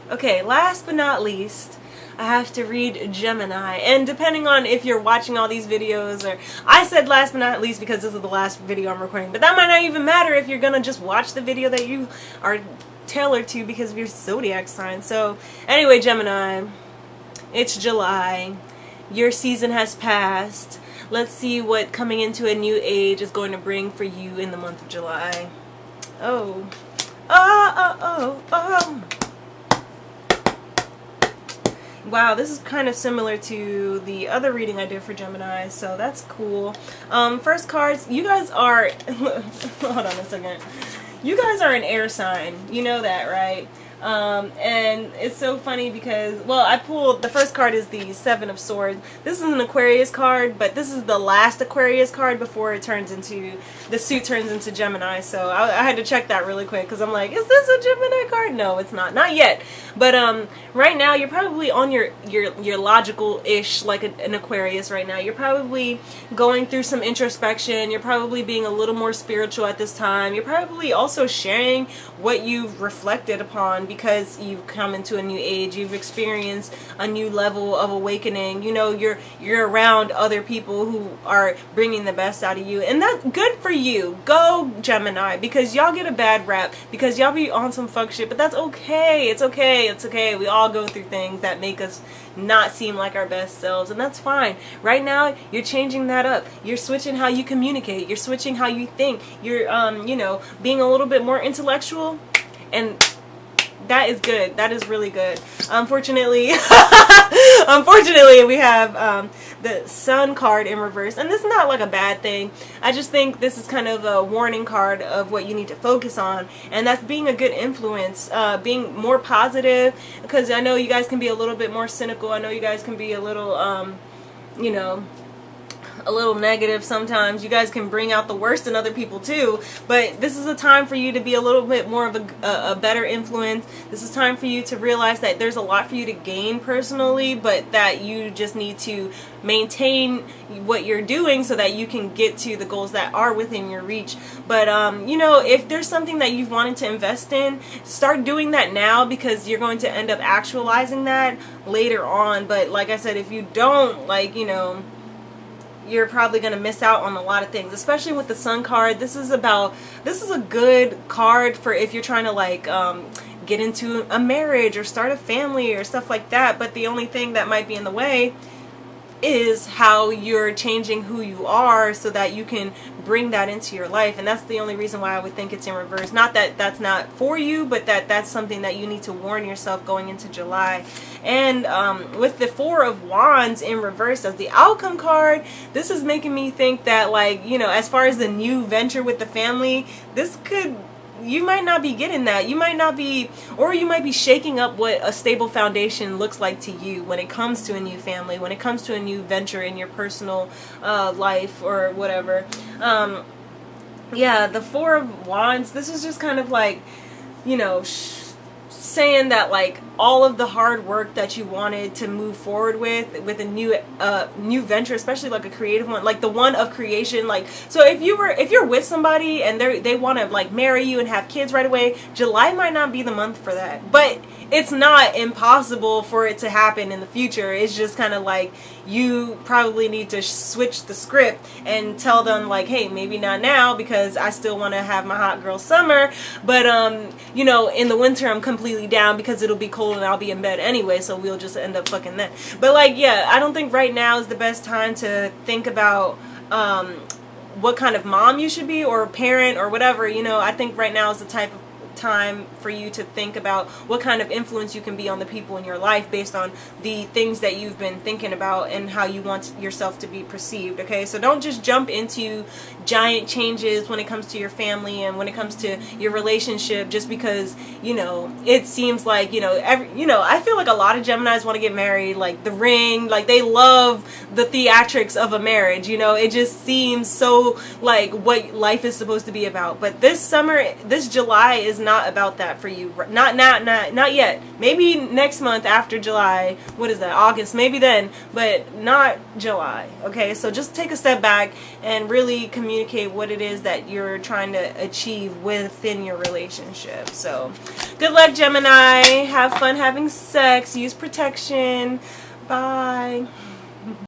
Okay, last but not least, I have to read Gemini. And depending on if you're watching all these videos, or I said last but not least because this is the last video I'm recording, but that might not even matter if you're gonna just watch the video that you are tailored to because of your zodiac sign. So anyway, Gemini, it's July. Your season has passed. Let's see what coming into a new age is going to bring for you in the month of July. Oh. Wow, this is kind of similar to the other reading I did for Gemini, so that's cool. First cards, you guys are, hold on a second. You guys are an air sign. You know that, right? And it's so funny because, well, I pulled, the first card is the Seven of Swords. This is an Aquarius card, but this is the last Aquarius card before it turns into, the suit turns into Gemini. So I had to check that really quick because I'm like, is this a Gemini card? No, it's not. Not yet. But right now you're probably on your logical-ish, like an Aquarius right now. You're probably going through some introspection. You're probably being a little more spiritual at this time. You're probably also sharing what you've reflected upon because you've come into a new age. You've experienced a new level of awakening. You know, you're around other people who are bringing the best out of you, and that's good for you. Go Gemini, because y'all get a bad rap because y'all be on some fuck shit, but that's okay. It's okay. It's okay. We all go through things that make us not seem like our best selves, and that's fine. Right now you're changing that up. You're switching how you communicate. You're switching how you think. You're you know, being a little bit more intellectual, and that is good. That is really good. Unfortunately, unfortunately, we have the Sun card in reverse, and this is not like a bad thing. I just think this is kind of a warning card of what you need to focus on, and that's being a good influence, being more positive, because I know you guys can be a little bit more cynical. I know you guys can be a little, you know, a little negative sometimes. You guys can bring out the worst in other people too, but this is a time for you to be a little bit more of a better influence. This is time for you to realize that there's a lot for you to gain personally, but that you just need to maintain what you're doing so that you can get to the goals that are within your reach. But you know, if there's something that you've wanted to invest in, start doing that now, because you're going to end up actualizing that later on. But like I said, if you don't, like, you know, you're probably going to miss out on a lot of things, especially with the Sun card. This is a good card for if you're trying to, like, get into a marriage or start a family or stuff like that. But the only thing that might be in the way is how you're changing who you are so that you can bring that into your life. And that's the only reason why I would think it's in reverse. Not that that's not for you, but that's something that you need to warn yourself going into July. And with the Four of Wands in reverse as the outcome card, this is making me think that, like, you know, as far as the new venture with the family, this could, you might not be getting that. You might not be, or you might be shaking up what a stable foundation looks like to you when it comes to a new family, when it comes to a new venture in your personal life or whatever. Yeah, the Four of Wands, this is just kind of like, you know, saying that, like, all of the hard work that you wanted to move forward with a new venture, especially like a creative one, like the one of creation. Like, so if you're with somebody and they want to, like, marry you and have kids right away, July might not be the month for that. But it's not impossible for it to happen in the future. It's just kind of like you probably need to switch the script and tell them, like, hey, maybe not now because I still want to have my hot girl summer, but you know, in the winter I'm completely down because it'll be cold and I'll be in bed anyway, so we'll just end up fucking then. But, like, yeah, I don't think right now is the best time to think about what kind of mom you should be or parent or whatever. You know, I think right now is the type of time for you to think about what kind of influence you can be on the people in your life based on the things that you've been thinking about and how you want yourself to be perceived. Okay, so don't just jump into giant changes when it comes to your family and when it comes to your relationship just because, you know, it seems like, you know, I feel like a lot of Geminis want to get married, like the ring, like they love the theatrics of a marriage. You know, it just seems so like what life is supposed to be about. But this summer, this July is not not about that for you. Not yet. Maybe next month after July. What is that? August. Maybe then, but not July. Okay, so just take a step back and really communicate what it is that you're trying to achieve within your relationship. So good luck, Gemini. Have fun having sex. Use protection. Bye.